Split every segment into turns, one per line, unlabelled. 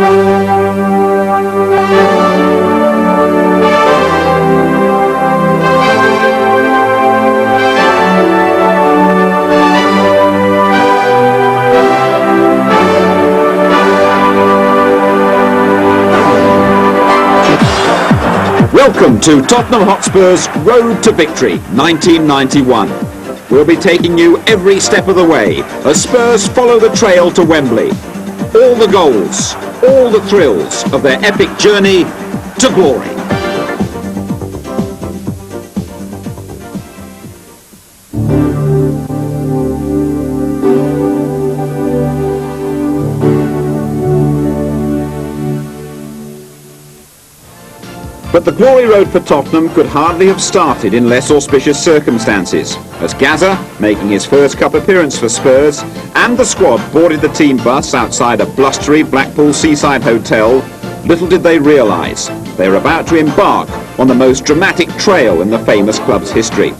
Welcome to Tottenham Hotspur's Road to Victory 1991. We'll be taking you every step of the way as Spurs follow the trail to Wembley. All the goals, all the thrills of their epic journey to glory. But the glory road for Tottenham could hardly have started in less auspicious circumstances, as Gaza, making his first cup appearance for Spurs, and the squad boarded the team bus outside a blustery Blackpool seaside hotel. Little did they realise they were about to embark on the most dramatic trail in the famous club's history.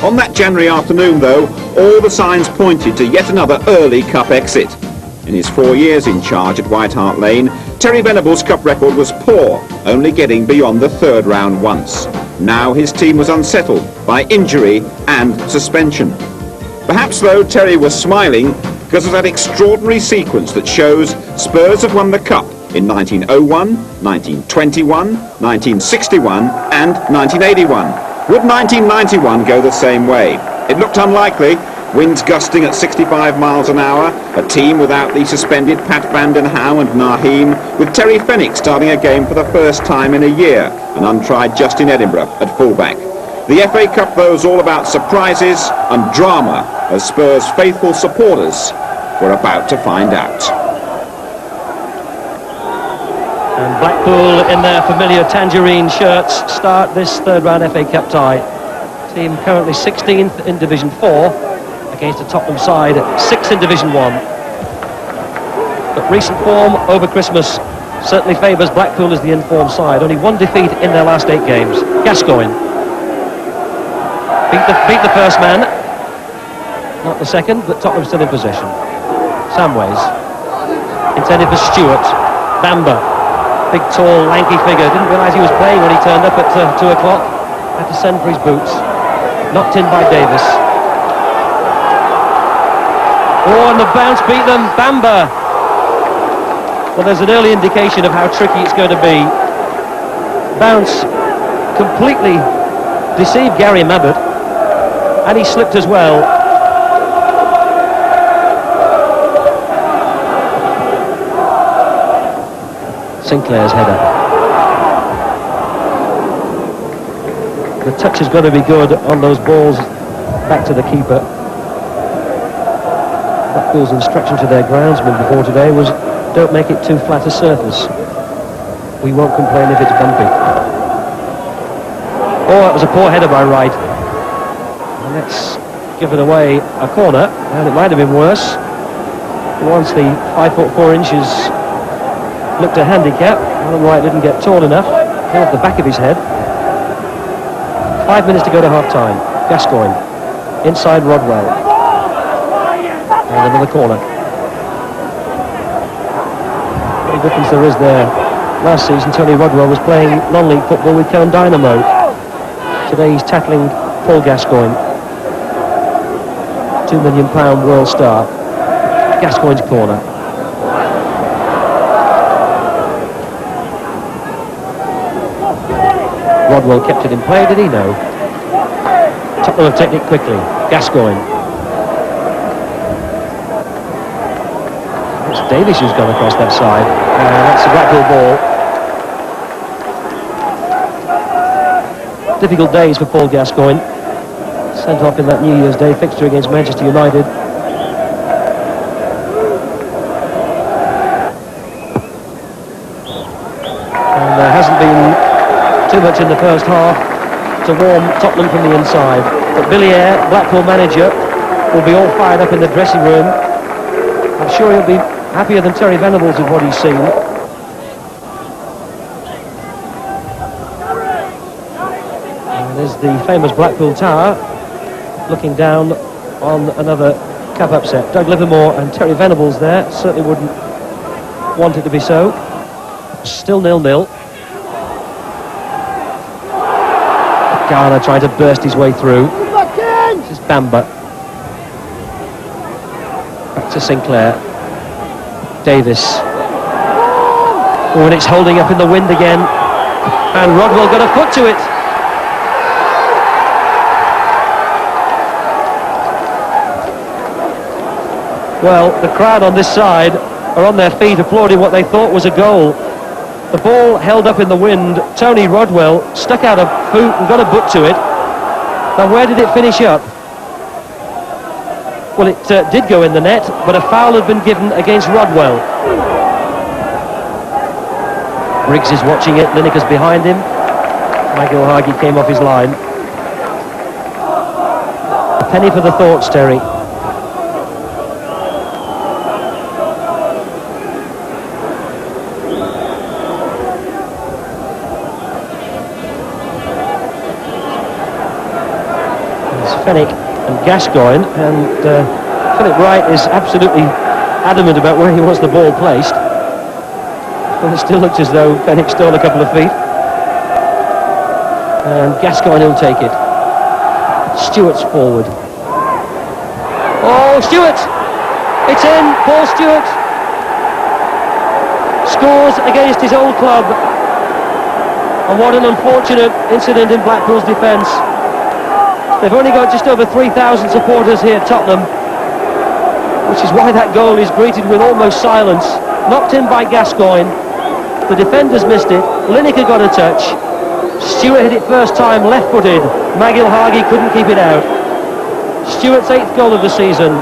On that January afternoon, though, all the signs pointed to yet another early cup exit. In his 4 years in charge at White Hart Lane, Terry Venable's cup record was poor, only getting beyond the third round once. Now his team was unsettled by injury and suspension. Perhaps, though, Terry was smiling because of that extraordinary sequence that shows Spurs have won the cup in 1901, 1921, 1961 and 1981. Would 1991 go the same way? It looked unlikely. Winds gusting at 65 miles an hour, a team without the suspended Pat Vanden Hauwe and Naheem, with Terry Fenwick starting a game for the first time in a year, and untried Justin Edinburgh at fullback. The FA Cup, though, is all about surprises and drama, as Spurs' faithful supporters were about to find out.
And Blackpool, in their familiar tangerine shirts, start this third-round FA Cup tie. Team currently 16th in Division 4. Against a Tottenham side, 6th in Division 1. But recent form over Christmas certainly favours Blackpool as the informed side. Only one defeat in their last 8 games. Gascoigne beat the first man, not the second, but Tottenham still in possession. Samways, intended for Stewart. Bamba, big, tall, lanky figure. Didn't realise he was playing when he turned up at 2 o'clock. Had to send for his boots. Knocked in by Davis. Oh, and the bounce beat them. Bamba. Well, there's an early indication of how tricky it's going to be. Bounce completely deceived Gary Mabbott, and he slipped as well. Sinclair's header. The touch has got to be good on those balls back to the keeper. Blackpool's instruction to their groundsman before today was, don't make it too flat a surface. We won't complain if it's bumpy. Oh, that was a poor header by Wright. And that's given away a corner, and it might have been worse. Once the 5'4" looked a handicap, Alan Wright didn't get tall enough, hit off the back of his head. 5 minutes to go to half-time. Gascoigne, inside Rodwell. And another corner. What a difference there is there. Last season, Tony Rodwell was playing non-league football with Cairn Dynamo. Today he's tackling Paul Gascoigne. £2 million world star. Gascoigne's corner. Rodwell kept it in play, did he? No. Tottenham have taken it quickly. Gascoigne. It's Davis who's gone across that side. That's a Blackpool ball. Difficult days for Paul Gascoigne. Sent off in that New Year's Day fixture against Manchester United. And there hasn't been too much in the first half to warm Tottenham from the inside. But Billy Eyre, Blackpool manager, will be all fired up in the dressing room. I'm sure he'll be happier than Terry Venables with what he's seen. And there's the famous Blackpool Tower, looking down on another cup upset. Doug Livermore and Terry Venables there, certainly wouldn't want it to be so. Still 0-0. Garner trying to burst his way through. This is Bamba. Back to Sinclair. Davis. Oh, and it's holding up in the wind again. And Rodwell got a foot to it. Well, the crowd on this side are on their feet applauding what they thought was a goal. The ball held up in the wind. Tony Rodwell stuck out a boot and got a boot to it. Now, where did it finish up? Well, it did go in the net, but a foul had been given against Rodwell. Briggs is watching it. Lineker's behind him. Michael Hagi came off his line. A penny for the thoughts, Terry. Fenwick and Gascoigne, and Philip Wright is absolutely adamant about where he wants the ball placed. And it still looks as though Fenwick stole a couple of feet. And Gascoigne will take it. Stewart's forward. Oh, Stewart! It's in! Paul Stewart scores against his old club. And what an unfortunate incident in Blackpool's defence. They've only got just over 3,000 supporters here at Tottenham, which is why that goal is greeted with almost silence. Knocked in by Gascoigne. The defenders missed it. Lineker got a touch. Stewart hit it first time, left-footed. Magil Hagi couldn't keep it out. Stewart's 8th goal of the season.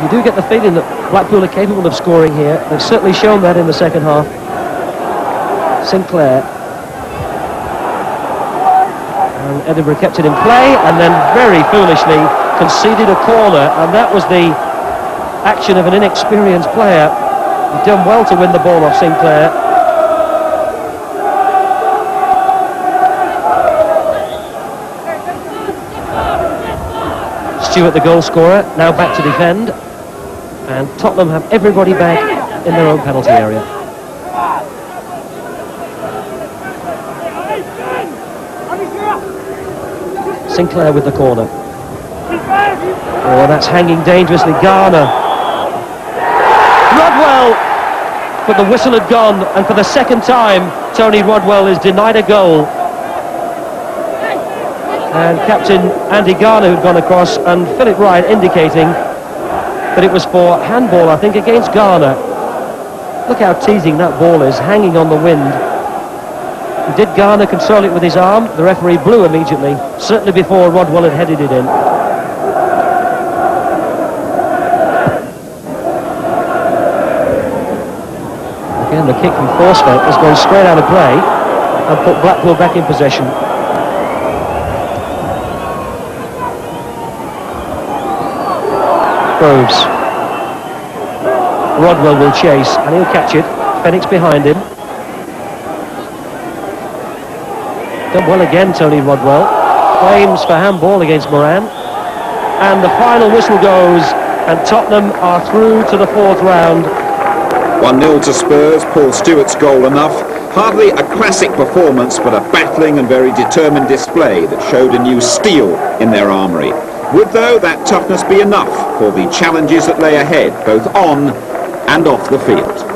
You do get the feeling that Blackpool are capable of scoring here. They've certainly shown that in the second half. Sinclair. And Edinburgh kept it in play and then very foolishly conceded a corner, and that was the action of an inexperienced player. He'd done well to win the ball off Sinclair. Stewart, the goal scorer, now back to defend, and Tottenham have everybody back in their own penalty area. Sinclair with the corner. Oh, that's hanging dangerously. Garner. Rodwell! But the whistle had gone, and for the second time, Tony Rodwell is denied a goal. And Captain Andy Garner who'd gone across, and Philip Wright indicating that it was for handball, I think, against Garner. Look how teasing that ball is, hanging on the wind. Did Garner control it with his arm? The referee blew immediately, certainly before Rodwell had headed it in. Again, the kick from Forsfeld has gone straight out of play and put Blackpool back in possession. Groves. Rodwell will chase and he'll catch it. Fenwick's behind him. Done well again, Tony Rodwell. Claims for handball against Moran. And the final whistle goes, and Tottenham are through to the 4th round.
1-0 to Spurs, Paul Stewart's goal enough. Hardly a classic performance, but a battling and very determined display that showed a new steel in their armoury. Would, though, that toughness be enough for the challenges that lay ahead, both on and off the field?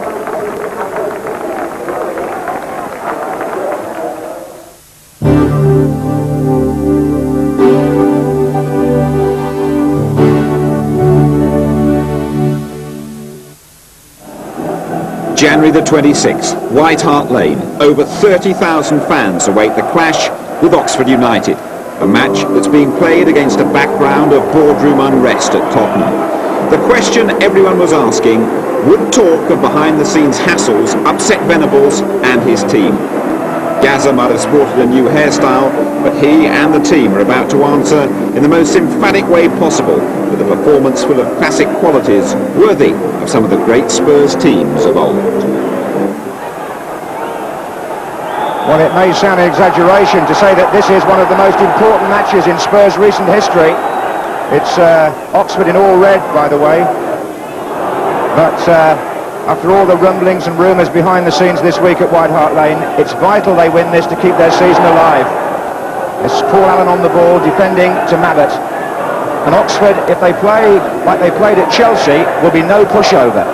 January the 26th, White Hart Lane. Over 30,000 fans await the clash with Oxford United. A match that's being played against a background of boardroom unrest at Tottenham. The question everyone was asking, would talk of behind-the-scenes hassles upset Venables and his team? Gazza might have sported a new hairstyle, but he and the team are about to answer in the most emphatic way possible with a performance full of classic qualities worthy of some of the great Spurs teams of old.
Well, it may sound an exaggeration to say that this is one of the most important matches in Spurs' recent history. It's Oxford in all red, by the way. But after all the rumblings and rumours behind the scenes this week at White Hart Lane, it's vital they win this to keep their season alive. It's Paul Allen on the ball, defending to Mabbott. And Oxford, if they play like they played at Chelsea, will be no pushover.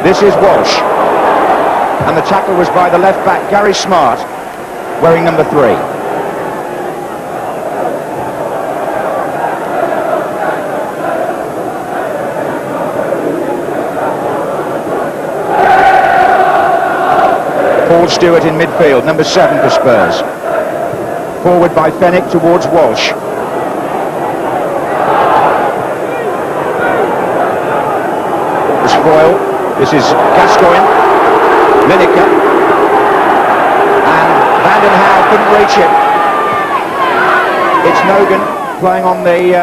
This is Walsh. And the tackle was by the left-back, Gary Smart, wearing number 3. Paul Stewart in midfield, number 7 for Spurs. Forward by Fenwick towards Walsh. Foyle. This is Gascoigne, Lineker, and Van den Hauwe couldn't reach it. It's Nogan playing on the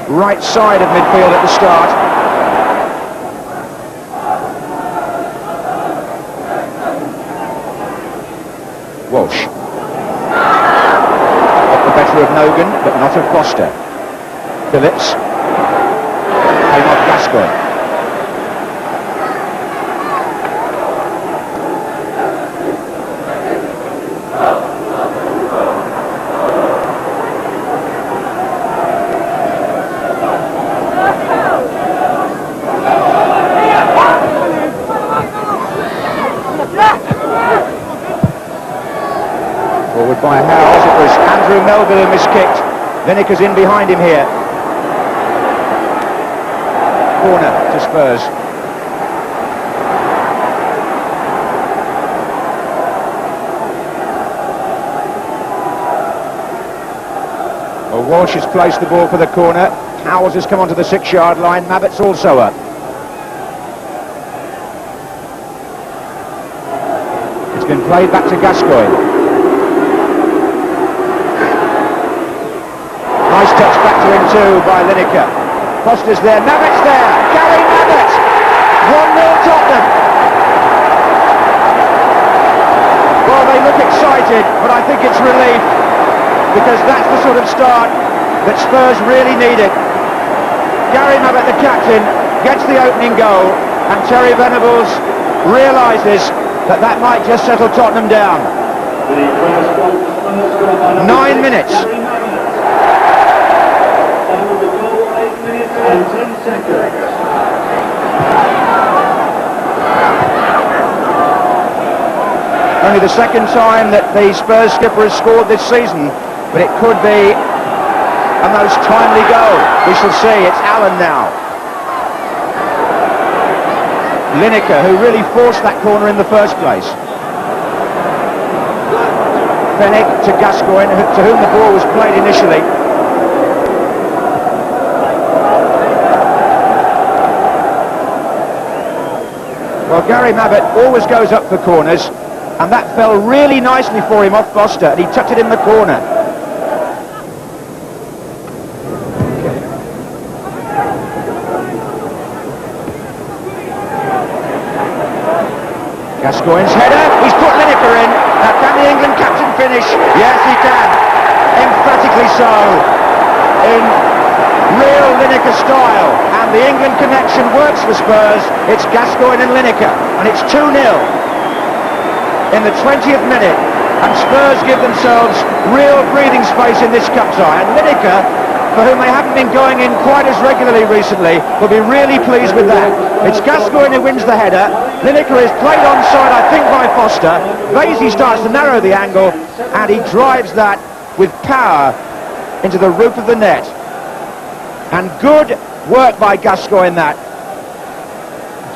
right side of midfield at the start. Walsh. Got the better of Nogan, but not of Foster. Phillips. Came off Gascoigne. Forward by Howes, it was Andrew Melville who miskicked. Lineker's in behind him here. Corner to Spurs. Well, Walsh has placed the ball for the corner. Howes has come onto the 6-yard line. Mabbott's also up. It's been played back to Gascoigne. Nice touch back to him too by Lineker. Foster's there, Mabbott's there, Gary Mabbott! 1-0 Tottenham. Well, they look excited, but I think it's relief, because that's the sort of start that Spurs really needed. Gary Mabbott, the captain, gets the opening goal, and Terry Venables realises that that might just settle Tottenham down. 9 minutes.
And 10 seconds.
Only the second time that the Spurs skipper has scored this season, but it could be a most timely goal. We shall see. It's Allen now. Lineker, who really forced that corner in the first place. Fenwick to Gascoigne, to whom the ball was played initially. Well, Gary Mabbott always goes up for corners, and that fell really nicely for him off Foster, and he tucked it in the corner. Gascoigne's header, he's put Lineker in. Now can the England captain finish? Yes, he can. Emphatically so. In real Lineker style, and the England connection works for Spurs. It's Gascoigne and Lineker, and it's 2-0 in the 20th minute, and Spurs give themselves real breathing space in this cup tie, and Lineker, for whom they haven't been going in quite as regularly recently, will be really pleased with that. It's Gascoigne who wins the header. Lineker is played onside, I think, by Foster. Vasey starts to narrow the angle, and he drives that with power into the roof of the net. And good work by Gascoigne that.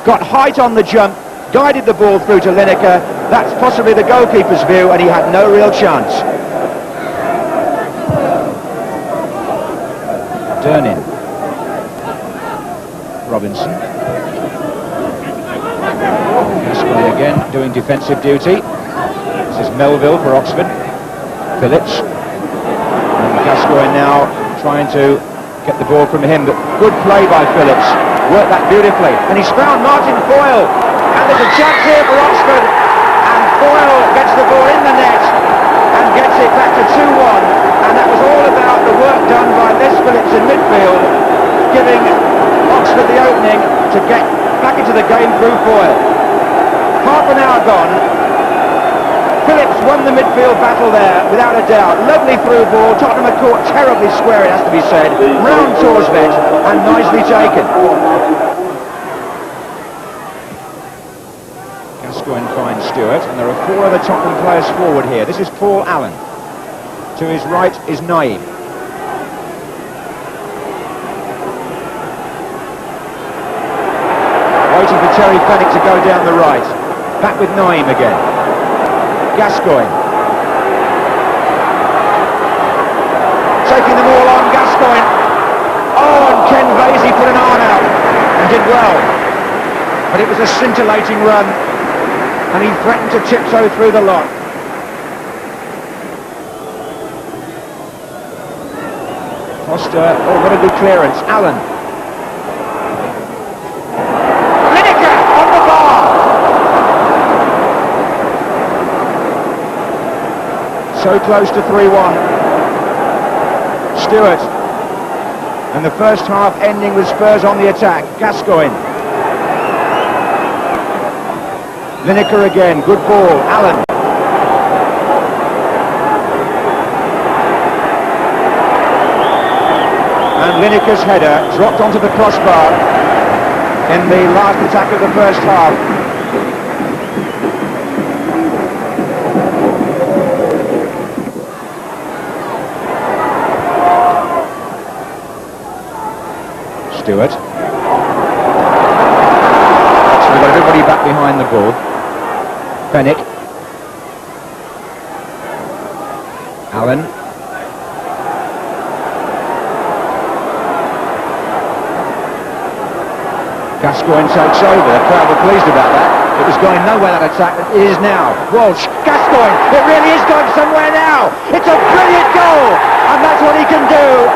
Got height on the jump, guided the ball through to Lineker. That's possibly the goalkeeper's view, and he had no real chance. Durnin. Robinson. Gascoigne again doing defensive duty. This is Melville for Oxford. Phillips. And Gascoigne now trying to get the ball from him, but good play by Phillips. Worked that beautifully. And he's found Martin Foyle. And there's a chance here for Oxford. And Foyle gets the ball in the net and gets it back to 2-1. And that was all about the work done by Les Phillips in midfield. midfield battle there, without a doubt. Lovely through ball. Tottenham are caught terribly square, it has to be said. Round Torsvet, and nicely taken. Gascoigne finds Stewart, and there are 4 other Tottenham players forward here. This is Paul Allen. To his right is Naeem. Waiting for Terry Fenwick to go down the right. Back with Naeem again. Gascoigne. Taking them all on, Gascoigne. Oh, and Ken Vasey put an arm out and did well. But it was a scintillating run, and he threatened to tiptoe through the lot. Foster, oh, what a good clearance. Allen. Lineker on the bar. So close to 3-1. Stewart. And the first half ending with Spurs on the attack. Gascoigne. Lineker again, good ball. Allen. And Lineker's header dropped onto the crossbar in the last attack of the first half. Stewart. So we've got everybody back behind the ball. Fenwick. Allen. Gascoigne takes over. The crowd were pleased about that. It was going nowhere, that attack. It is now. Walsh. Gascoigne. It really is going somewhere now. It's a brilliant goal. And that's what he can do.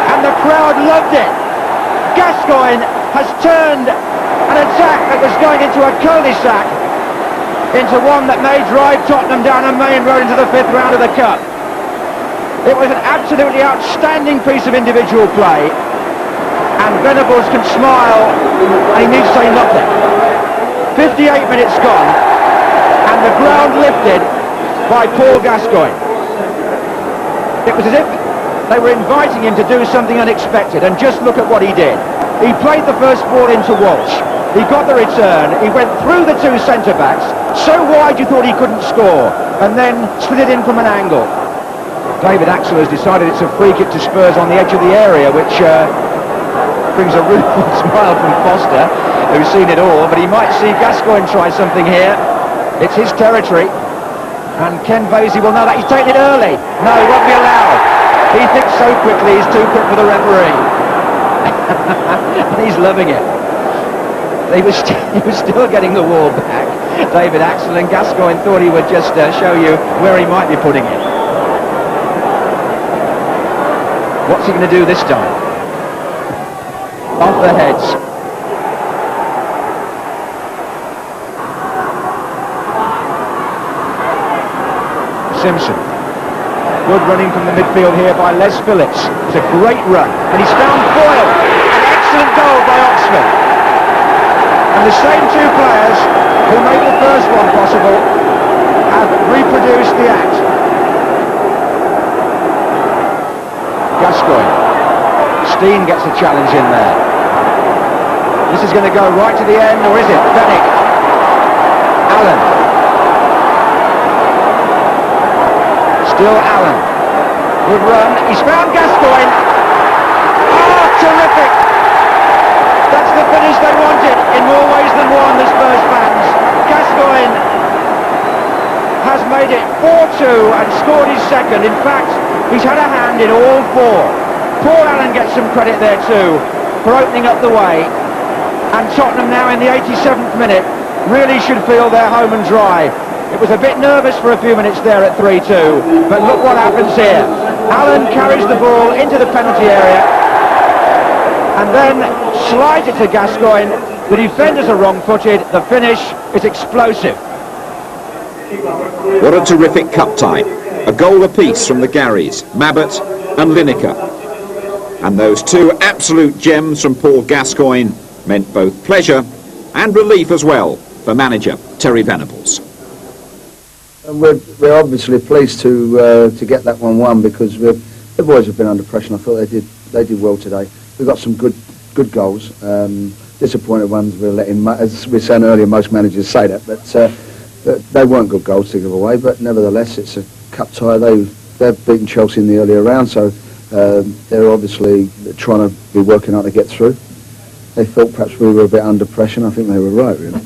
And the crowd loved it. Gascoigne has turned an attack that was going into a cul-de-sac into one that may drive Tottenham down a main road into the 5th round of the Cup. It was an absolutely outstanding piece of individual play. And Venables can smile, and he needs to say nothing. 58 minutes gone, and the ground lifted by Paul Gascoigne. It was as if they were inviting him to do something unexpected, and just look at what he did. He played the first ball into Walsh. He got the return. He went through the 2 centre-backs, so wide you thought he couldn't score, and then slid it in from an angle. David Axel has decided it's a free kick to Spurs on the edge of the area, which brings a rueful smile from Foster, who's seen it all, but he might see Gascoigne try something here. It's his territory, and Ken Vasey will know that. He's taken it early. No, he won't be allowed. He thinks so quickly, he's too quick for the referee. And he's loving it. He was still getting the wall back, David Axel, and Gascoigne thought he would just show you where he might be putting it. What's he going to do this time? Off the heads. Simpson. Good running from the midfield here by Les Phillips. It's a great run. And he's found Boyle. An excellent goal by Oxford. And the same 2 players who made the first one possible have reproduced the act. Gascoigne. Steen gets a challenge in there. This is going to go right to the end, or is it? Fenwick. Allen. Still Allen. Good run. He's found Gascoigne. Oh, terrific! That's the finish they wanted in more ways than one, the Spurs fans. Gascoigne has made it 4-2 and scored his second. In fact, he's had a hand in all 4. Paul Allen gets some credit there too for opening up the way. And Tottenham now in the 87th minute really should feel they're home and dry. It was a bit nervous for a few minutes there at 3-2, but look what happens here. Allen carries the ball into the penalty area and then slides it to Gascoigne. The defenders are wrong-footed. The finish is explosive.
What a terrific cup tie. A goal apiece from the Garys, Mabbott and Lineker. And those 2 absolute gems from Paul Gascoigne meant both pleasure and relief as well for manager Terry Venables.
And we're obviously pleased to get that 1-1 because the boys have been under pressure. And I thought they did well today. We got some good goals. Disappointed ones we're letting, as we were saying earlier, most managers say that, but they weren't good goals to give away. But nevertheless, it's a cup tie. They've beaten Chelsea in the earlier round, so they're obviously trying to be working hard to get through. They thought perhaps we were a bit under pressure, and I think they were right, really.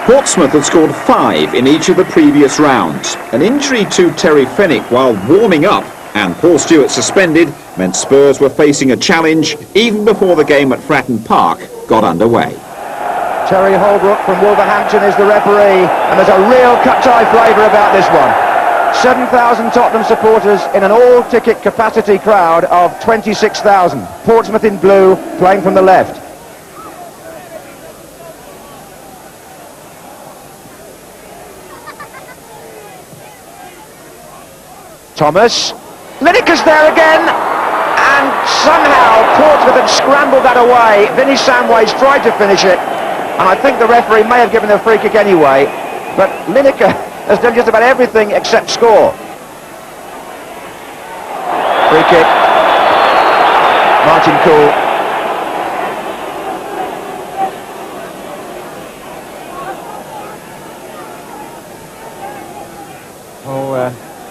Portsmouth had scored 5 in each of the previous rounds. An injury to Terry Fenwick while warming up and Paul Stewart suspended meant Spurs were facing a challenge even before the game at Fratton Park got underway.
Terry Holbrook from Wolverhampton is the referee, and there's a real cut-tie flavour about this one. 7,000 Tottenham supporters in an all-ticket capacity crowd of 26,000. Portsmouth in blue, playing from the left. Thomas, Lineker's there again, and somehow Portsmouth had scrambled that away. Vinnie Samways tried to finish it, and I think the referee may have given a free kick anyway, but Lineker has done just about everything except score. Free kick. Martin Cool.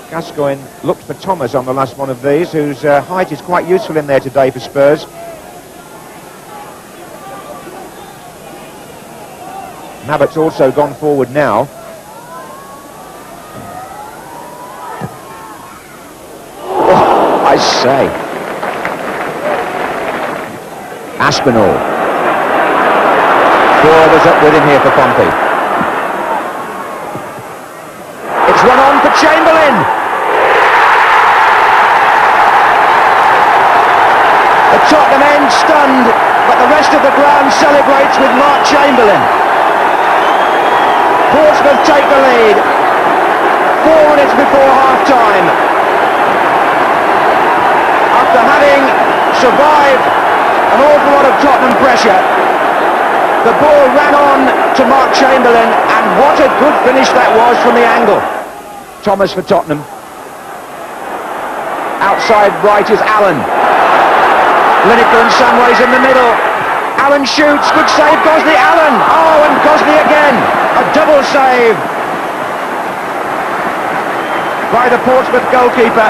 Gascoigne looked for Thomas on the last one of these, whose height is quite useful in there today for Spurs. Mabbott's also gone forward now. Oh, I say. Aspinall. 4 others up with him here for Pompey. It's run on for Chamberlain. The Tottenham end stunned, but the rest of the ground celebrates with Mark Chamberlain. Portsmouth take the lead 4 minutes before half-time. After having survived an awful lot of Tottenham pressure, the ball ran on to Mark Chamberlain, and what a good finish that was from the angle. Thomas for Tottenham. Outside right is Allen. Lineker and Samways in the middle. Allen shoots, good save, Gosley, Allen. Oh, and Gosley again. A double save by the Portsmouth goalkeeper.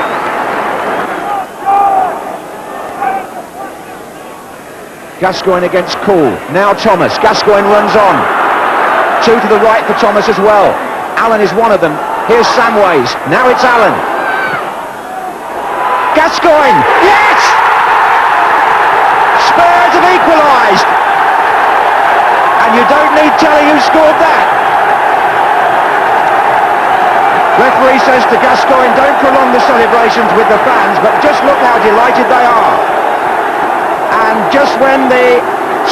Gascoigne against Cool. Now Thomas. Gascoigne runs on. 2 to the right for Thomas as well. Allen is one of them. Here's Samways. Now it's Allen. Gascoigne. Yes! Spurs have equalised. And you don't need telling who scored that. Referee says to Gascoigne, don't prolong the celebrations with the fans, but just look how delighted they are. And just when the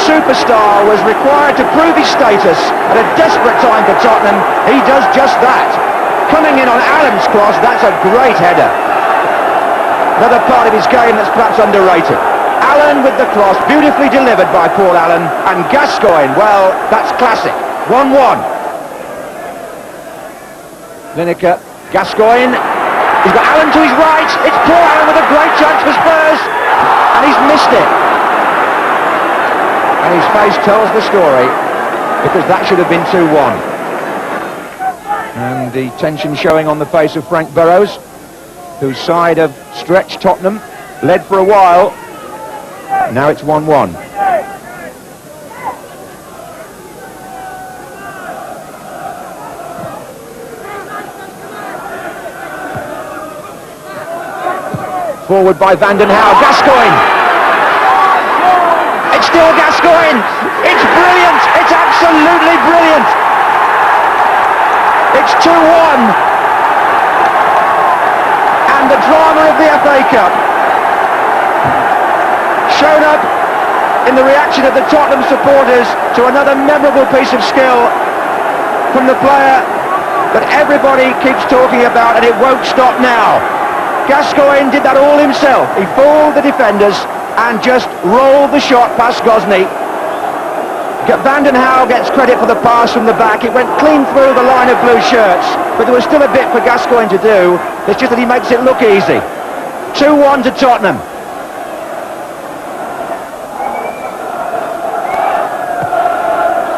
superstar was required to prove his status at a desperate time for Tottenham, he does just that. Coming in on Allen's cross, that's a great header. Another part of his game that's perhaps underrated. Allen with the cross, beautifully delivered by Paul Allen, and Gascoigne, well, that's classic. 1-1. Lineker, Gascoigne, he's got Allen to his right, it's Paul Allen with a great chance for Spurs, and he's missed it. And his face tells the story, because that should have been 2-1. And the tension showing on the face of Frank Burrows, whose side have stretched Tottenham, led for a while. Now it's 1-1. Forward by Vandenhouwe. Gascoigne. It's still Gascoigne. It's brilliant. It's absolutely brilliant. It's 2-1. And the drama of the FA Cup shown up in the reaction of the Tottenham supporters to another memorable piece of skill from the player that everybody keeps talking about, and it won't stop now. Gascoigne did that all himself. He fooled the defenders and just rolled the shot past Gosney. Van den Hauwe gets credit for the pass from the back. It went clean through the line of blue shirts, but there was still a bit for Gascoigne to do. It's just that he makes it look easy. 2-1 to Tottenham.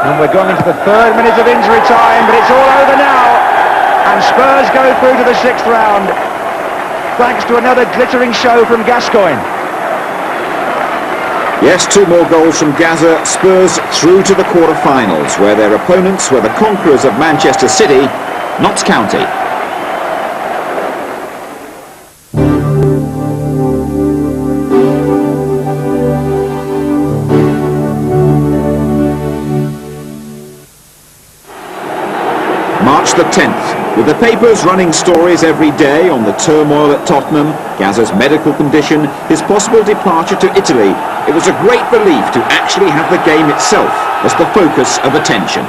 And we're going into the 3rd minute of injury time, but it's all over now. And Spurs go through to the 6th round, thanks to another glittering show from Gascoigne.
Yes, 2 more goals from Gaza. Spurs through to the quarter-finals, where their opponents were the conquerors of Manchester City, Notts County. March the 10th. With the papers running stories every day on the turmoil at Tottenham, Gaza's medical condition, his possible departure to Italy, it was a great relief to actually have the game itself as the focus of attention.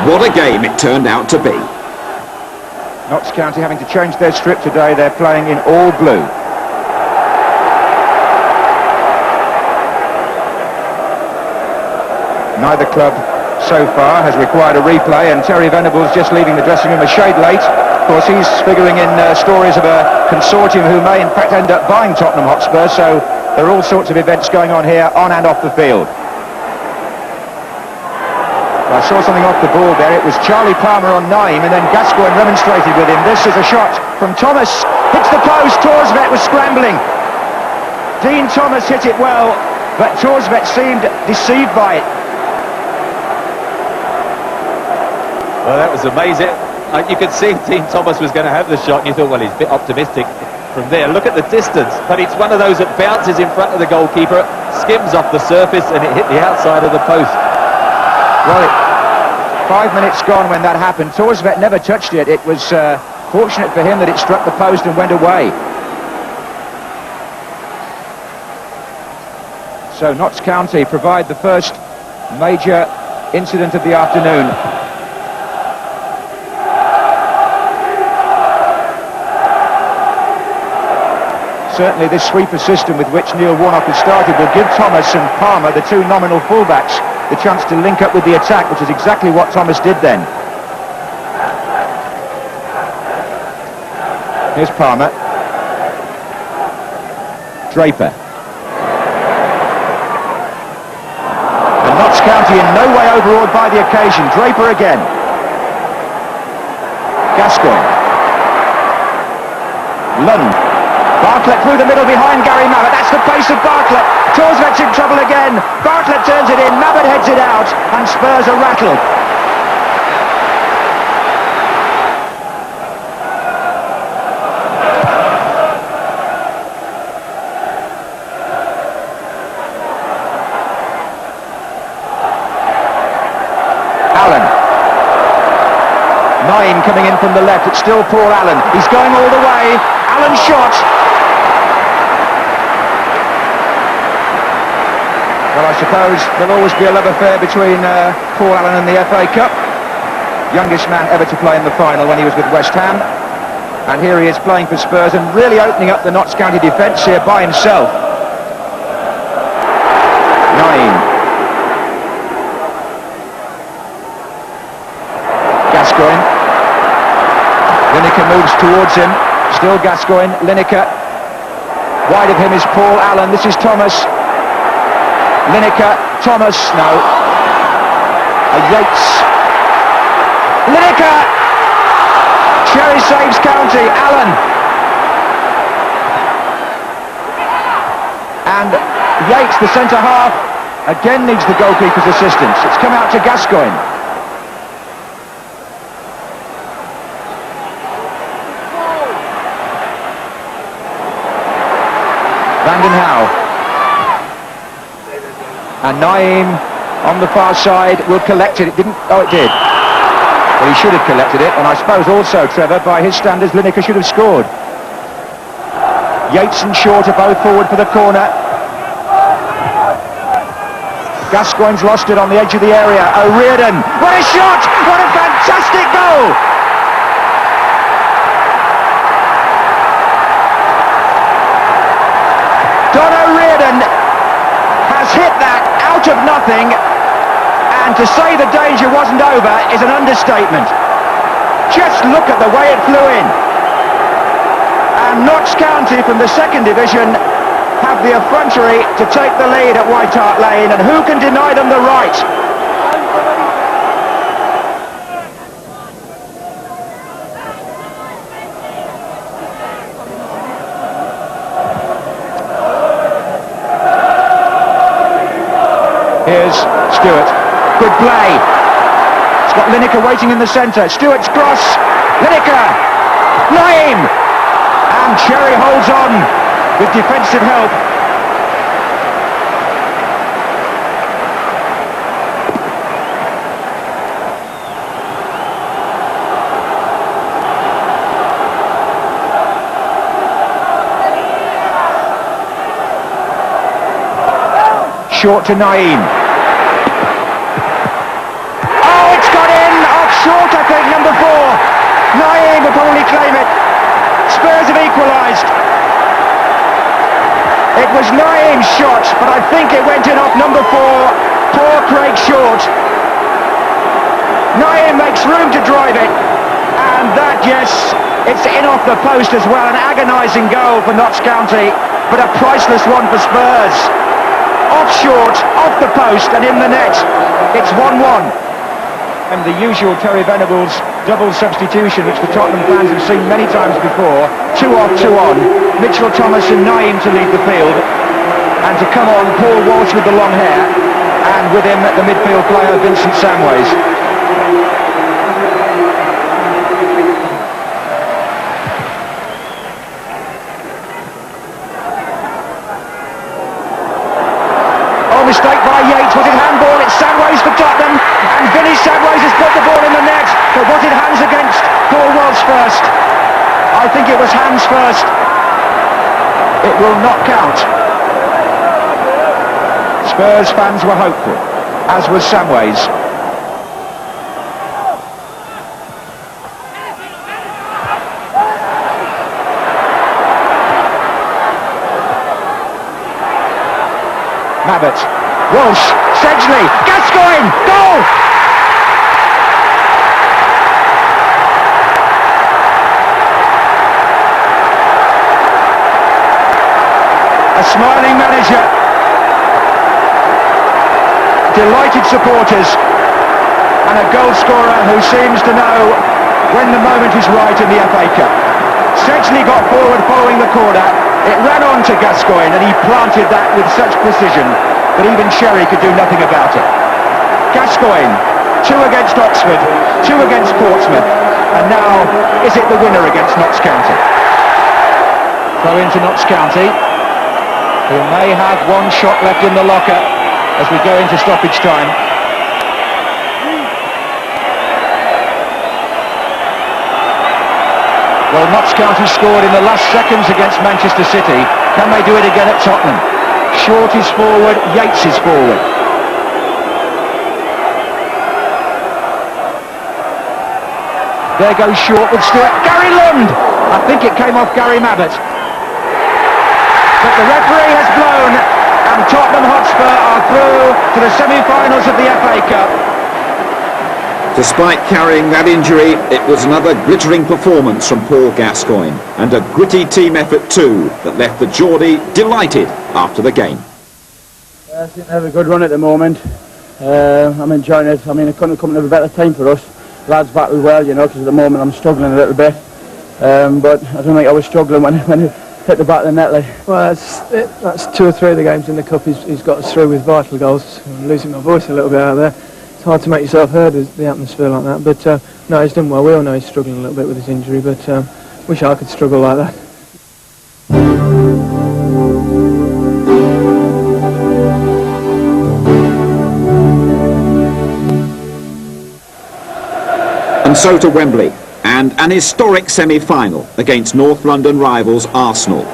What a game it turned out to be.
Notts County having to change their strip today. They're playing in all blue. Neither club so far has required a replay, and Terry Venables just leaving the dressing room a shade late. Of course, he's figuring in stories of a consortium who may in fact end up buying Tottenham Hotspur, so there are all sorts of events going on here, on and off the field. I saw something off the ball there. It was Charlie Palmer on Naim, and then Gascoigne remonstrated with him. This is a shot from Thomas, hits the post. Torsvet was scrambling. Dean Thomas hit it well, but Torsvet seemed deceived by it.
Well, that was amazing. You could see Dean Thomas was going to have the shot, and you thought, well, he's a bit optimistic from there. Look at the distance, but it's one of those that bounces in front of the goalkeeper, skims off the surface, and it hit the outside of the post.
Well, 5 minutes gone when that happened. Torsvet never touched it. It was fortunate for him that it struck the post and went away. So Notts County provide the first major incident of the afternoon. Certainly this sweeper system with which Neil Warnock has started will give Thomas and Palmer, the 2 nominal fullbacks, the chance to link up with the attack, which is exactly what Thomas did then. Here's Palmer. Draper. And Notts County in no way overawed by the occasion. Draper again. Gascoigne. Lund. Bartlett through the middle behind Gary Mabbutt. That's the pace of Bartlett. Torsvet's in trouble again. Bartlett turns it in. Mabbutt heads it out. And Spurs are rattled. Allen. Naim coming in from the left. It's still Paul Allen. He's going all the way. Allen shot. Well, I suppose there'll always be a love affair between Paul Allen and the FA Cup. Youngest man ever to play in the final when he was with West Ham. And here he is playing for Spurs and really opening up the Notts County defence here by himself. Naim. Gascoigne. Lineker moves towards him. Still Gascoigne. Lineker. Wide of him is Paul Allen. This is Thomas. Lineker, Thomas, no. Yates. Lineker! Cherry saves County, Allen. And Yates, the centre-half, again needs the goalkeeper's assistance. It's come out to Gascoigne. Van den Hauwe. And Naim on the far side will collect it. It didn't. Oh, it did. Well, he should have collected it. And I suppose also, Trevor, by his standards, Lineker should have scored. Yates and Short are both forward for the corner. Gascoigne's lost it on the edge of the area. O'Riordan. What a shot! What a fantastic goal! that out of nothing, and to say the danger wasn't over is an understatement. Just look at the way it flew in. And Notts County from the second division have the effrontery to take the lead at White Hart Lane, and who can deny them the right? Here's Stewart. Good play. It's got Lineker waiting in the centre. Stewart's cross. Lineker. Naim. And Cherry holds on with defensive help. Short to Naim. Oh, it's got in! Off short, I think, number 4. Naim will probably claim it. Spurs have equalised. It was Naim's shot, but I think it went in off number 4. Poor Craig Short. Naim makes room to drive it. And that, yes, it's in off the post as well. An agonising goal for Notts County, but a priceless one for Spurs. Off short, off the post and in the net. It's 1-1. And the usual Terry Venables double substitution, which the Tottenham fans have seen many times before. 2 off, 2 on. Mitchell Thomas and Naim to lead the field. And to come on, Paul Walsh with the long hair. And with him, the midfield player, Vincent Samways. Mistake by Yates. Was it handball? It's Samways for Tottenham, and Vinny Samways has put the ball in the net. But was it hands against Paul Walsh first? I think it was hands first. It will not count. Spurs fans were hopeful, as was Samways. Mabbott, Walsh, Sedgley, Gascoigne, goal! A smiling manager, delighted supporters, and a goal scorer who seems to know when the moment is right in the FA Cup. Sedgley got forward following the corner. It ran on to Gascoigne and he planted that with such precision that even Cherry could do nothing about it. Gascoigne, 2 against Oxford, 2 against Portsmouth, and now is it the winner against Notts County? Throw into Notts County, who may have 1 shot left in the locker as we go into stoppage time. Well, Notts County scored in the last seconds against Manchester City. Can they do it again at Tottenham? Short is forward, Yates is forward. There goes Short with Stewart. Gary Lund! I think it came off Gary Mabbott. But the referee has blown, and Tottenham Hotspur are through to the semi-finals of the FA Cup.
Despite carrying that injury, it was another glittering performance from Paul Gascoigne, and a gritty team effort too that left the Geordie delighted after the game.
I think they have a good run at the moment. I'm enjoying it. I mean, it couldn't have come at a better time for us. Lads battled well, you know, because at the moment I'm struggling a little bit. But I don't think I was struggling when it hit the back of the net.
Well, that's 2 or 3 of the games in the Cup he's got us through with vital goals. I'm losing my voice a little bit out there. It's hard to make yourself heard with the atmosphere like that, but no, he's done well. We all know he's struggling a little bit with his injury, but wish I could struggle like that.
And so to Wembley, and an historic semi-final against North London rivals Arsenal.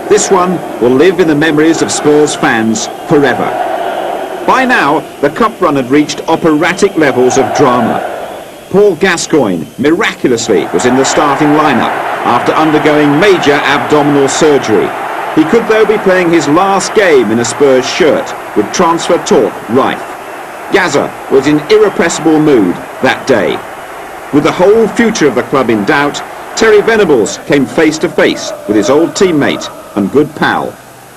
This one will live in the memories of Spurs fans forever. By now, the cup run had reached operatic levels of drama. Paul Gascoigne miraculously was in the starting lineup after undergoing major abdominal surgery. He could though be playing his last game in a Spurs shirt, with transfer talk rife. Gaza was in irrepressible mood that day. With the whole future of the club in doubt, Terry Venables came face to face with his old teammate and good pal,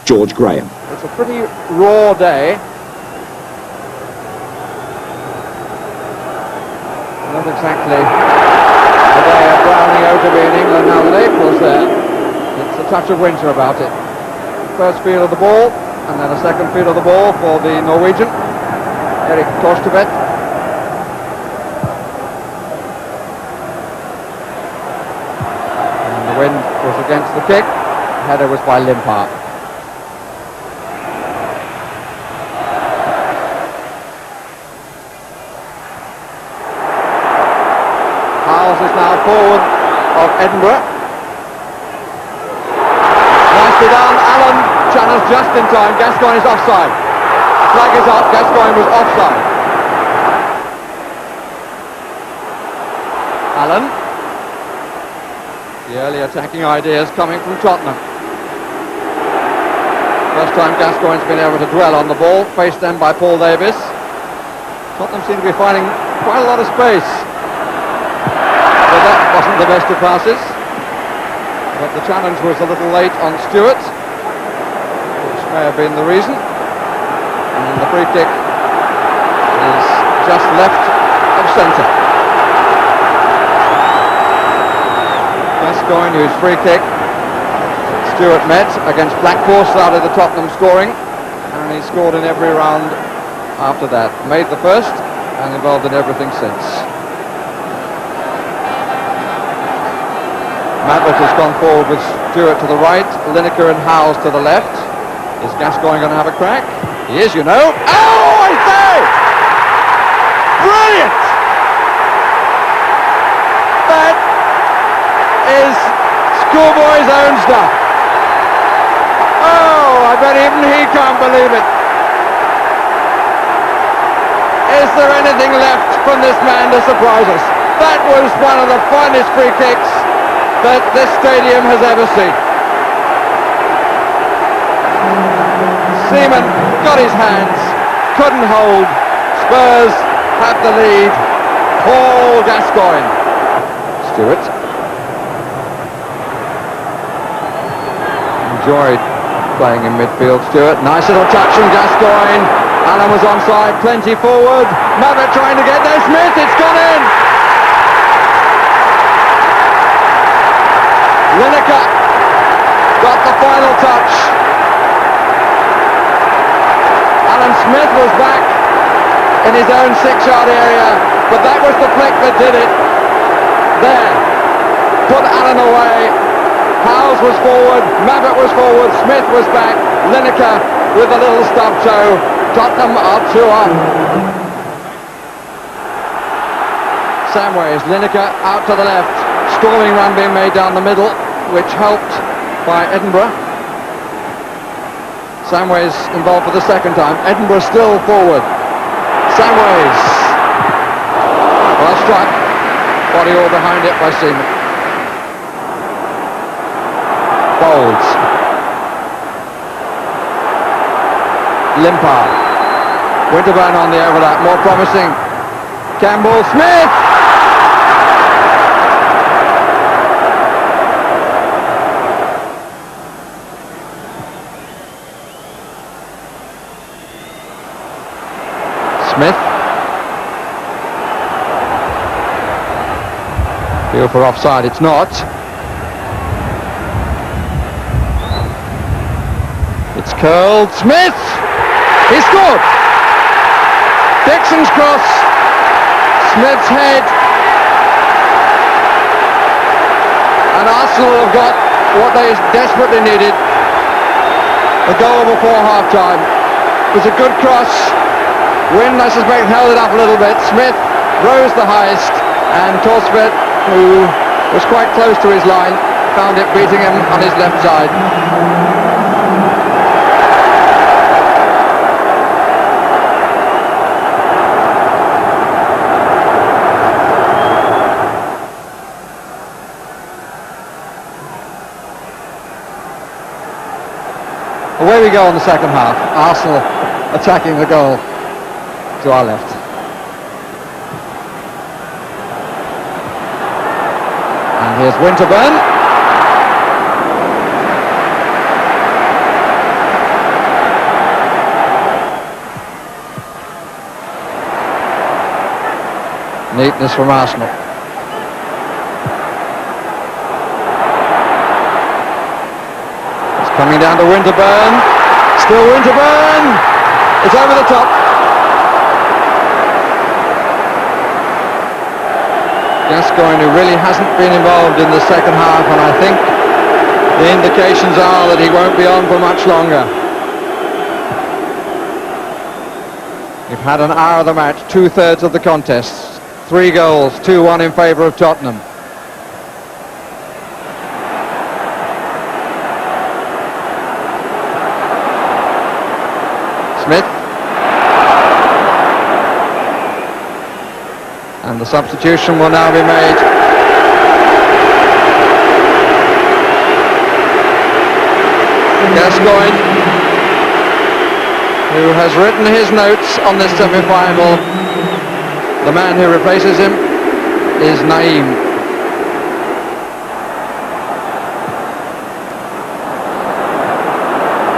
George Graham.
It's a pretty raw day. Not exactly a day of browning out to be in England now that April's there. It's a touch of winter about it. First field of the ball, and then a second field of the ball for the Norwegian, Erik Torstvedt. And the wind was against the kick. The header was by Limpar. Howes is now forward of Edinburgh. Nicely done, Allen challenged just in time. Gascoigne is offside. Flag is up, Gascoigne was offside. Allen. The early attacking ideas coming from Tottenham. First time Gascoigne's been able to dwell on the ball, faced then by Paul Davis. Tottenham seem to be finding quite a lot of space. So that wasn't the best of passes. But the challenge was a little late on Stewart, which may have been the reason. And the free kick is just left of centre. Gascoigne, whose free kick Stewart met against Blackpool, started the Tottenham scoring, and he scored in every round after that. Made the first and involved in everything since. Maverick has gone forward with Stewart to the right, Lineker and Howes to the left. Is Gascoigne going to have a crack? He is, you know. Oh, I say! Brilliant! That is schoolboy's own stuff. Oh, I bet even he can't believe it. Is there anything left from this man to surprise us? That was one of the finest free kicks that this stadium has ever seen. Seaman got his hands, couldn't hold. Spurs had the lead. Paul Gascoigne. Stewart. Enjoyed playing in midfield, Stewart. Nice little touch from Gascoigne. Allen was onside, plenty forward. Maverick trying to get there. Smith, it's gone in. Lineker got the final touch. Alan Smith was back in his own 6-yard area, but that was the flick that did it. There. Put Allen away. Howes was forward, Maverick was forward, Smith was back, Lineker with a little stub toe. Tottenham are 2 up. Samways, Lineker out to the left. Storming run being made down the middle, which helped by Edinburgh. Samways involved for the second time. Edinburgh still forward. Samways. Well struck. Body all behind it by Seaman. Bowles. Limpar. Winterburn on the overlap. More promising. Campbell. Smith! Smith. Feel for offside, it's not. It's curled. Smith! He scored! Dixon's cross. Smith's head. And Arsenal have got what they desperately needed. A goal before half-time. It was a good cross. Wind, I suspect, held it up a little bit. Smith rose the highest, and Torstvedt, who was quite close to his line, found it beating him on his left side. we go in the second half. Arsenal attacking the goal to our left. And here's Winterburn. Neatness from Arsenal. It's coming down to Winterburn. Still Winterburn. It's over the top. Gascoigne, who really hasn't been involved in the second half, and I think the indications are that he won't be on for much longer. We've had an hour of the match, 2/3 of the contest. 3 goals, 2-1 in favour of Tottenham. Smith. And the substitution will now be made. Gascoigne, who has written his notes on this semi-final. The man who replaces him is Naeem.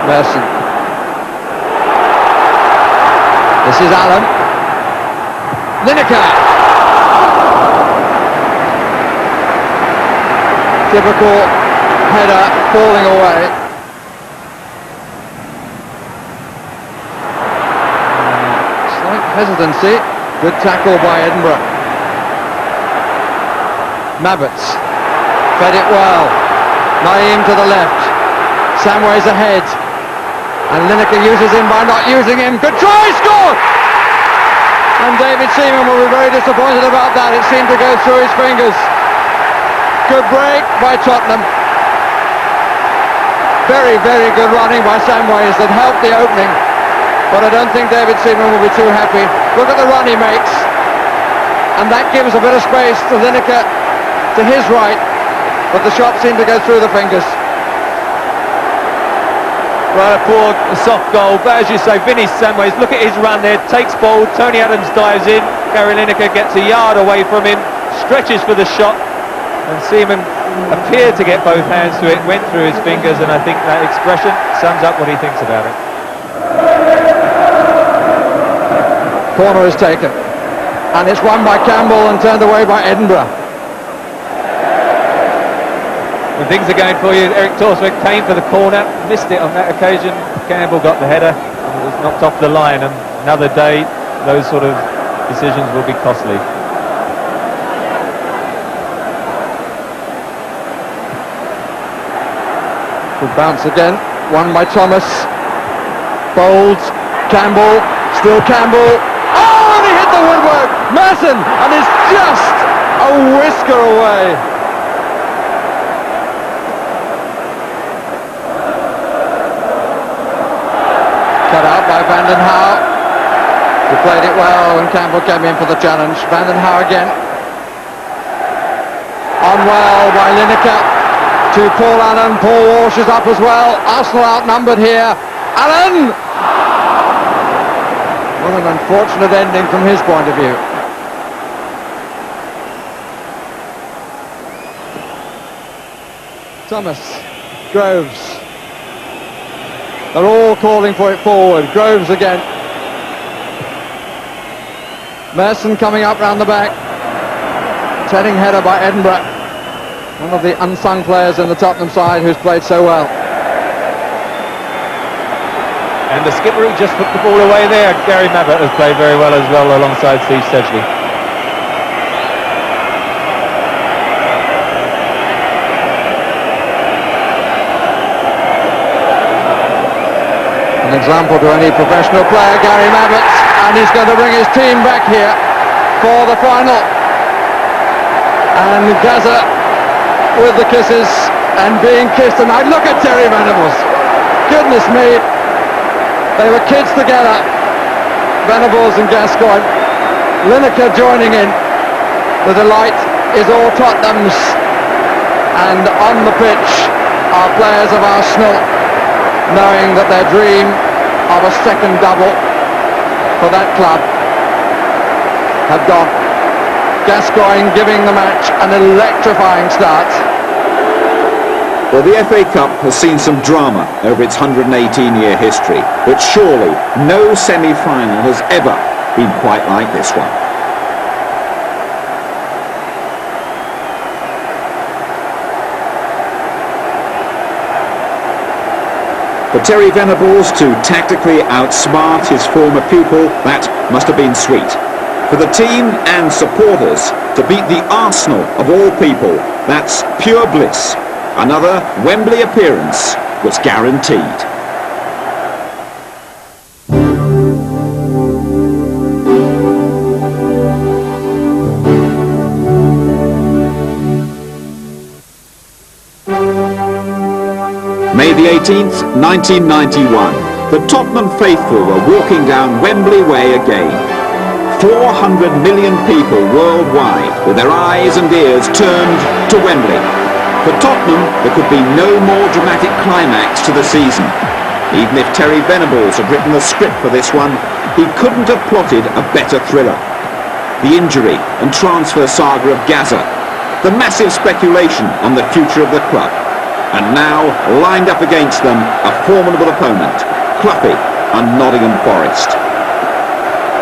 Merson. This is Allen. Lineker. Typical header falling away. Slight hesitancy. Good tackle by Edinburgh. Mabbotts fed it well. Naeem to the left. Samway's ahead. And Lineker uses him by not using him. Good try, scored! And David Seaman will be very disappointed about that. It seemed to go through his fingers. Good break by Tottenham. Very, very good running by Samways that helped the opening. But I don't think David Seaman will be too happy. Look at the run he makes. And that gives a bit of space to Lineker to his right. But the shot seemed to go through the fingers.
Well, a poor soft goal. But as you say, Vinny Samways, look at his run there. Takes ball. Tony Adams dives in. Gary Lineker gets a yard away from him. Stretches for the shot. And Seaman appeared to get both hands to it. Went through his fingers. And I think that expression sums up what he thinks about it.
Corner is taken, and it's won by Campbell and turned away by Edinburgh.
When things are going for you, Eric Torswick came for the corner, missed it on that occasion. Campbell got the header, and it was knocked off the line. And another day, those sort of decisions will be costly.
Good bounce again, won by Thomas. Bold, Campbell, still Campbell. Oh, and he hit the woodwork! Merson, and it's just a whisker away. Cut out by Vanden Hauwe, who played it well when Campbell came in for the challenge. Vanden Hauwe again. On well by Lineker to Paul Allen. Paul Walsh is up as well. Arsenal outnumbered here. Allen! What an unfortunate ending from his point of view. Thomas, Groves. They're all calling for it forward. Groves again. Merson coming up round the back. Setting header by Edinburgh. One of the unsung players in the Tottenham side who's played so well.
And the skipper who just put the ball away there, Gary Mabbott, has played very well as well alongside Steve Sedgley.
An example to any professional player, Gary Mabbott, and he's going to bring his team back here for the final. And Gaza with the kisses and being kissed, and I look at Terry Venables. Goodness me. They were kids together, Venables and Gascoigne. Lineker joining in. The delight is all Tottenham's. And on the pitch are players of Arsenal. knowing that their dream of a second double for that club had gone. Gascoigne giving the match an electrifying start.
Well, the FA Cup has seen some drama over its 118-year history, but surely no semi-final has ever been quite like this one. For Terry Venables to tactically outsmart his former pupil, that must have been sweet. For the team and supporters to beat the Arsenal of all people, that's pure bliss. Another Wembley appearance was guaranteed. May the 18th, 1991, the Tottenham faithful were walking down Wembley Way again. 400 million people worldwide with their eyes and ears turned to Wembley. For Tottenham, there could be no more dramatic climax to the season. Even if Terry Venables had written the script for this one, he couldn't have plotted a better thriller. The injury and transfer saga of Gaza, the massive speculation on the future of the club, and now, lined up against them, a formidable opponent, Cloughy and Nottingham Forest.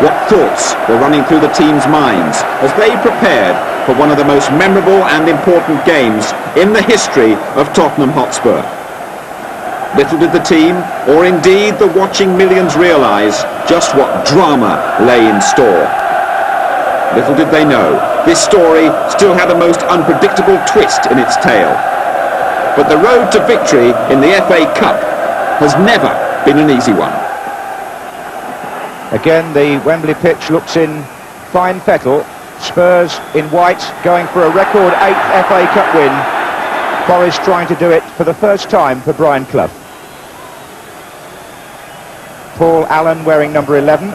What thoughts were running through the team's minds as they prepared for one of the most memorable and important games in the history of Tottenham Hotspur? Little did the team, or indeed the watching millions realise just what drama lay in store. Little did they know, this story still had a most unpredictable twist in its tale. But the road to victory in the FA Cup has never been an easy one.
Again, the Wembley pitch looks in fine fettle. Spurs in white going for a record 8th FA Cup win. Forest trying to do it for the first time for Brian Clough. Paul Allen wearing number 11.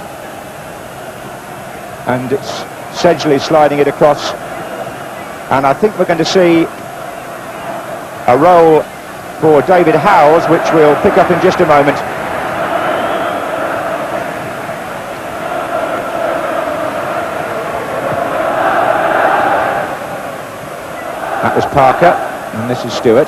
And it's Sedgley sliding it across. And I think we're going to see a role for David Howes, which we'll pick up in just a moment. That was Parker, and this is Stewart.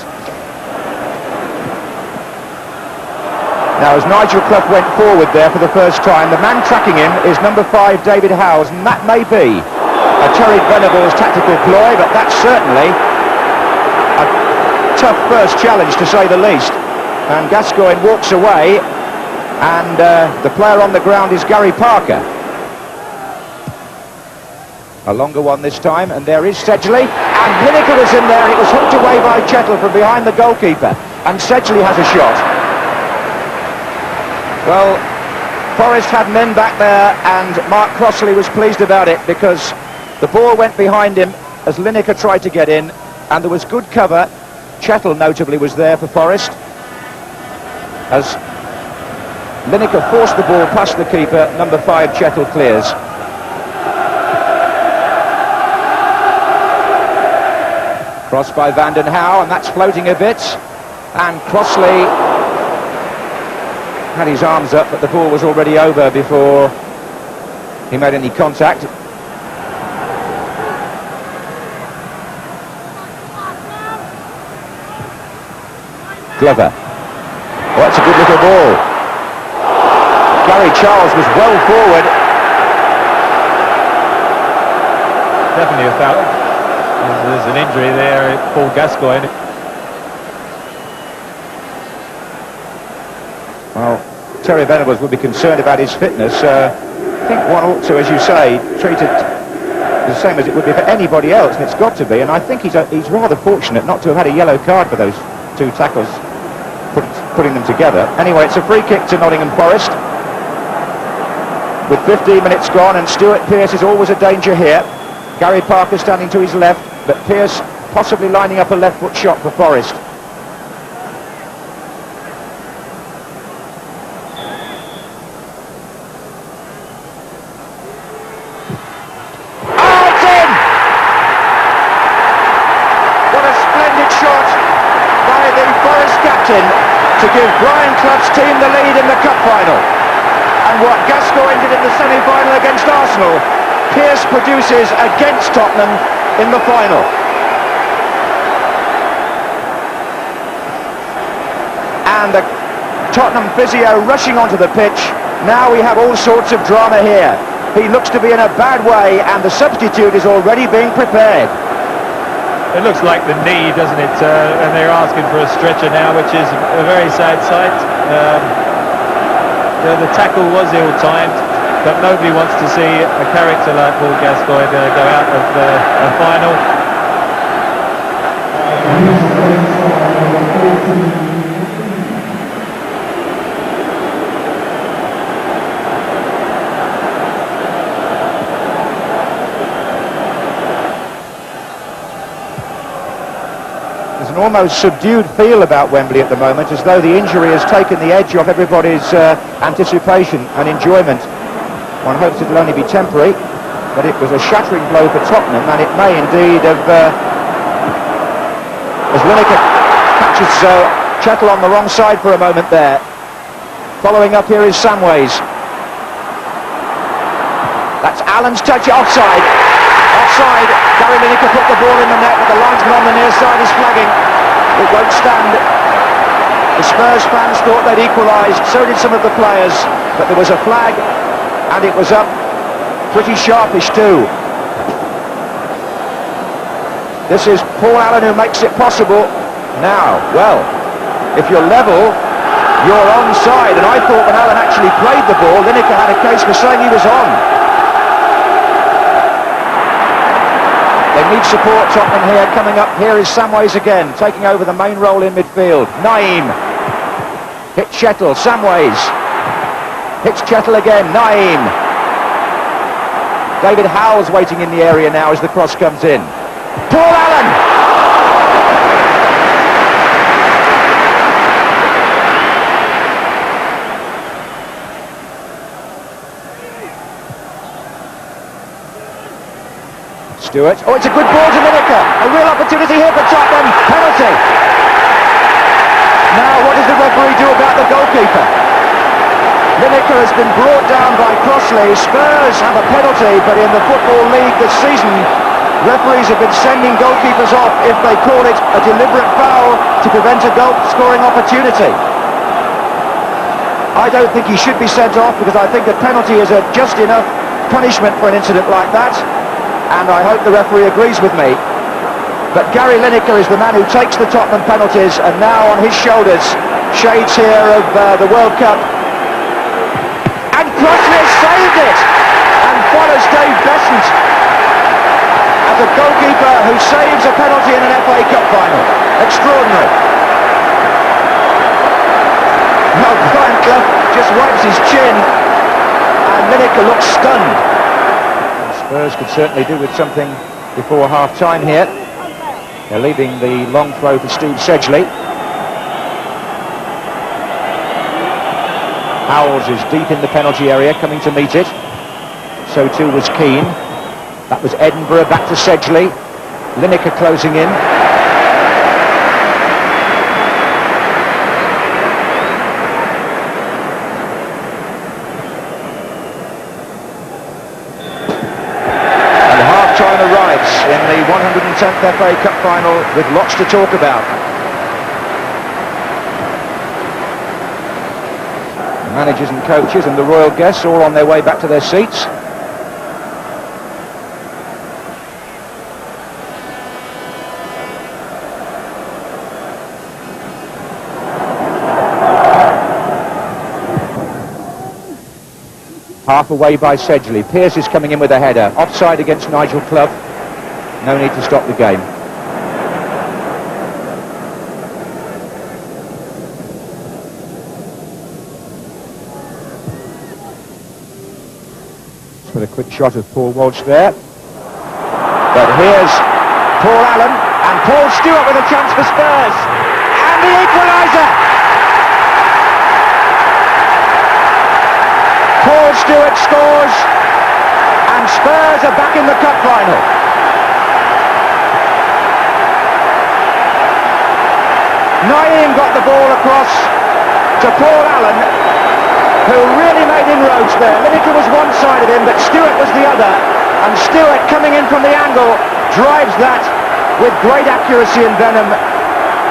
Now, as Nigel Clough went forward there for the first time, the man tracking him is number 5, David Howes, and that may be a Terry Venables tactical ploy, but that's certainly a tough first challenge, to say the least. And Gascoigne walks away, and the player on the ground is Gary Parker. A longer one this time, and there is Sedgley, and Lineker was in there, and it was hooked away by Chettle from behind the goalkeeper, and Sedgley has a shot. Well, Forest had men back there, and Mark Crossley was pleased about it, because the ball went behind him as Lineker tried to get in, and there was good cover. Chettle notably was there for Forest, as Lineker forced the ball past the keeper. Number 5 Chettle clears. Cross by Vanden Houwe, and that's floating a bit, and Crossley had his arms up, but the ball was already over before he made any contact. Glover. Oh, that's a good little ball. Gary Charles was well forward.
Definitely a foul. There's an injury there, Paul Gascoigne.
Well, Terry Venables would be concerned about his fitness. I think one ought to, as you say, treat it the same as it would be for anybody else, and it's got to be. And I think he's rather fortunate not to have had a yellow card for those 2 tackles, putting them together. Anyway, it's a free kick to Nottingham Forest with 15 minutes gone, and Stuart Pearce is always a danger here. Gary Parker standing to his left, but Pearce possibly lining up a left foot shot for Forest. Oh, it's in! What a splendid shot by the Forest captain to give Brian Clough's team the lead in the cup final. And what Gascoigne did in the semi-final against Arsenal, Pearce produces against Tottenham in the final. And the Tottenham physio rushing onto the pitch. Now we have all sorts of drama here. He looks to be in a bad way, and the substitute is already being prepared.
It looks like the knee, doesn't it? And they're asking for a stretcher now, which is a very sad sight. The tackle was ill-timed, but nobody wants to see a character like Paul Gascoigne go out of a final.
An almost subdued feel about Wembley at the moment, as though the injury has taken the edge off everybody's anticipation and enjoyment. One hopes it'll only be temporary, but it was a shattering blow for Tottenham, and it may indeed have, as Lineker catches Chettle on the wrong side for a moment there. Following up here is Samways. That's Allen's touch, offside. Offside. Gary Lineker put the ball in the net, but the linesman on the near side is flagging. It won't stand. The Spurs fans thought they'd equalised, so did some of the players, but there was a flag, and it was up pretty sharpish too. This is Paul Allen who makes it possible. Now, well, if you're level, you're onside, and I thought when Allen actually played the ball, Lineker had a case for saying he was on. They need support, Tottenham here, coming up. Here is Samways again, taking over the main role in midfield. Naeem. Hit Chettle, Samways. Hits Chettle again, Naeem. David Howell's waiting in the area now as the cross comes in. Paul Allen! Stewart. Oh, it's a good ball to Lineker. A real opportunity here for Tottenham. Penalty. Now, what does the referee do about the goalkeeper? Lineker has been brought down by Crossley. Spurs have a penalty, but in the Football League this season, referees have been sending goalkeepers off if they call it a deliberate foul to prevent a goal-scoring opportunity. I don't think he should be sent off, because I think a penalty is a just enough punishment for an incident like that. And I hope the referee agrees with me. But Gary Lineker is the man who takes the Tottenham penalties, and now on his shoulders, shades here of the World Cup. And Crossley has saved it, and follows Dave Besant as a goalkeeper who saves a penalty in an FA Cup final. Extraordinary. Now Brian Clough just wipes his chin, and Lineker looks stunned. Spurs could certainly do with something before half-time here. They're leaving the long throw for Steve Sedgley. Howells is deep in the penalty area, coming to meet it. So too was Keane. That was Edinburgh, back to Sedgley. Lineker closing in. In the 110th FA Cup final, with lots to talk about. Managers and coaches and the royal guests all on their way back to their seats. Half away by Sedgley. Pearce is coming in with a header. Offside against Nigel Clough. No need to stop the game. Just with a quick shot of Paul Walsh there. But here's Paul Allen, and Paul Stewart with a chance for Spurs. And the equaliser! Paul Stewart scores, and Spurs are back in the cup final. Nottingham got the ball across to Paul Allen, who really made inroads there. Lineker was one side of him, but Stewart was the other. And Stewart, coming in from the angle, drives that with great accuracy and venom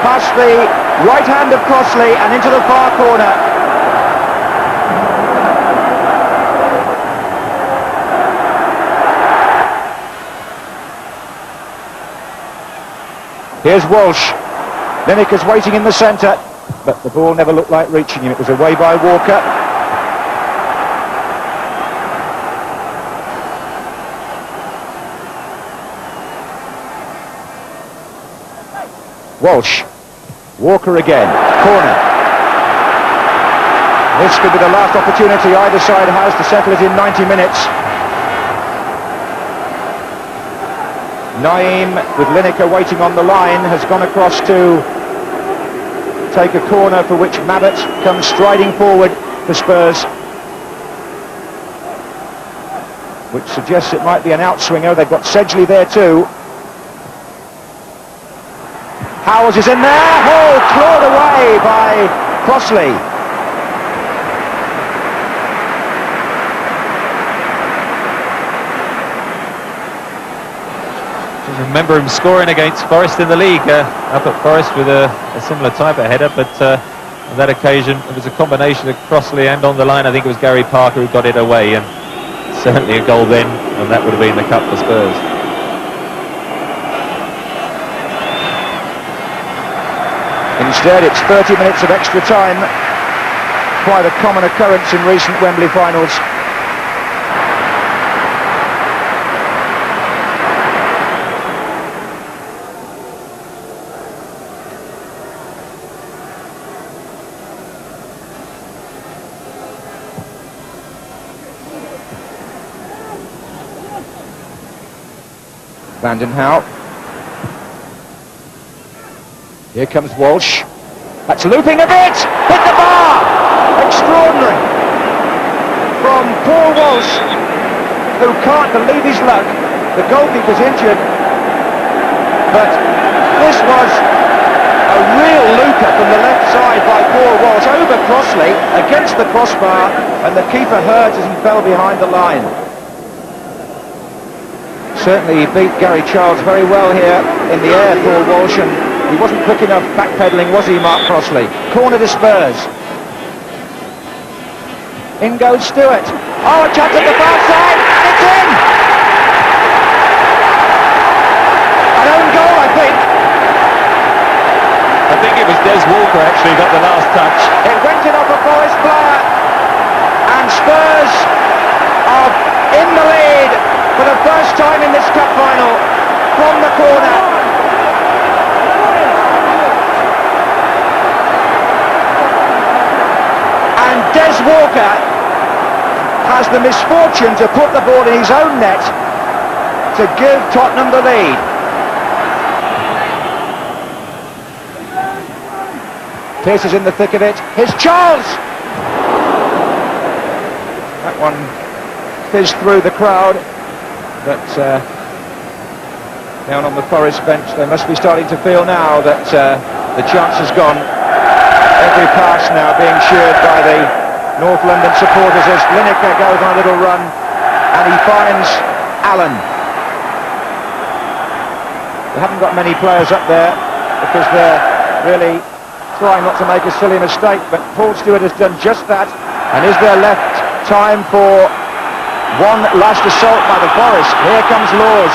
past the right hand of Crossley and into the far corner. Here's Walsh. Lineker's waiting in the centre, but the ball never looked like reaching him. It was away by Walker. Walsh. Walker again. Corner. This could be the last opportunity either side has to settle it in 90 minutes. Naeem, with Lineker waiting on the line, has gone across to take a corner for which Mabbutt comes striding forward for Spurs, which suggests it might be an outswinger. They've got Sedgley there too. Howells is in there. Oh, clawed away by Crossley.
I remember him scoring against Forest in the league, up at Forest with a similar type of header, but on that occasion it was a combination of Crossley and on the line I think it was Gary Parker who got it away, and certainly a goal then, and that would have been the cup for Spurs.
Instead it's 30 minutes of extra time, quite a common occurrence in recent Wembley finals. Vanden Hauw. Here comes Walsh. That's looping a bit! Hit the bar! Extraordinary! From Paul Walsh, who can't believe his luck. The goalkeeper's injured. But this was a real looper from the left side by Paul Walsh over Crossley against the crossbar, and the keeper hurt as he fell behind the line. Certainly he beat Gary Charles very well here in the air, Paul Walsh, and he wasn't quick enough backpedaling, was he, Mark Crossley? Corner to Spurs. In goes Stewart. Oh, a chance at the far side, and it's in! An own goal, I think.
I think it was Des Walker actually got the last touch.
It went in off a Forest player, and Spurs are in the lead for the first time in this cup final from the corner. And Des Walker has the misfortune to put the ball in his own net to give Tottenham the lead. Pearce is in the thick of it. Here's Charles! That one fizzed through the crowd. But down on the Forest bench they must be starting to feel now that the chance has gone. Every pass now being cheered by the North London supporters as Lineker goes on a little run and he finds Allen. They haven't got many players up there because they're really trying not to make a silly mistake, but Paul Stewart has done just that. And is there left time for one last assault by the Forest? Here comes Laws.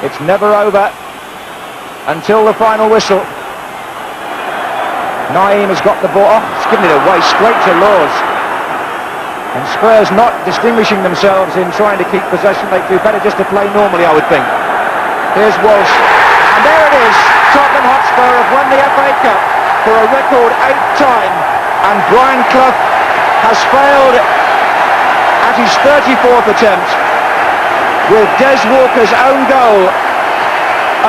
It's never over until the final whistle. Naeem has got the ball. Oh, it's given it away straight to Laws. And Spurs not distinguishing themselves in trying to keep possession. They do better just to play normally, I would think. Here's Walsh. And there it is. Tottenham Hotspur have won the FA Cup for a record 8th time. And Brian Clough has failed at his 34th attempt with Des Walker's own goal,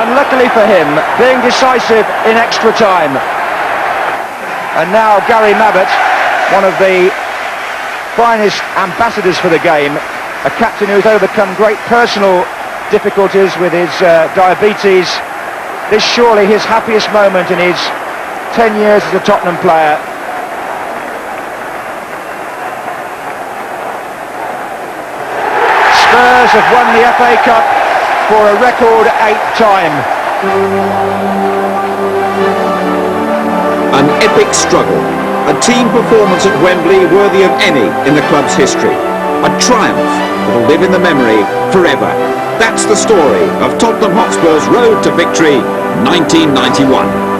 unluckily for him, being decisive in extra time. And now Gary Mabbutt, one of the finest ambassadors for the game, a captain who has overcome great personal difficulties with his diabetes this surely his happiest moment in his 10 years as a Tottenham player. Spurs have won the FA Cup for a record 8th time.
An epic struggle, a team performance at Wembley worthy of any in the club's history. A triumph that will live in the memory forever. That's the story of Tottenham Hotspur's road to victory 1991.